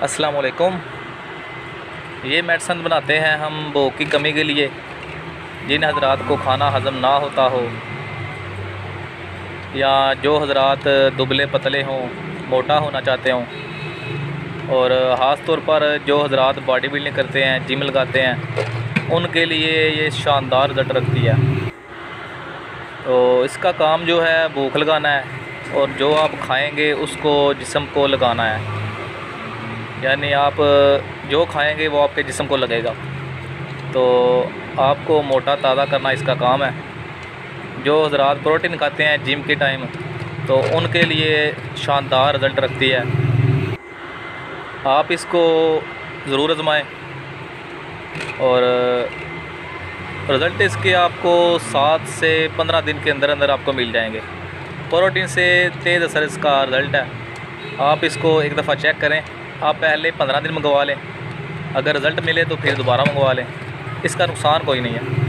अस्सलाम वालेकुम। ये मेडिसन बनाते हैं हम भूख की कमी के लिए। जिन हजरात को खाना हज़म ना होता हो या जो हजरात दुबले पतले हों, मोटा होना चाहते हों, और ख़ास तौर पर जो हजरात बॉडी बिल्डिंग करते हैं, जिम लगाते हैं, उनके लिए ये शानदार रिज़ल्ट रखती है। तो इसका काम जो है भूख लगाना है, और जो आप खाएंगे उसको जिस्म को लगाना है। यानी आप जो खाएंगे वो आपके जिस्म को लगेगा। तो आपको मोटा ताज़ा करना इसका काम है। जो हजरात प्रोटीन खाते हैं जिम के टाइम, तो उनके लिए शानदार रिज़ल्ट रखती है। आप इसको ज़रूर आज़माएं, और रिज़ल्ट इसके आपको 7 से 15 दिन के अंदर अंदर आपको मिल जाएंगे। प्रोटीन से तेज़ असर इसका रिज़ल्ट है। आप इसको एक दफ़ा चेक करें। आप पहले 15 दिन मंगवा लें, अगर रिज़ल्ट मिले तो फिर दोबारा मंगवा लें। इसका नुकसान कोई नहीं है।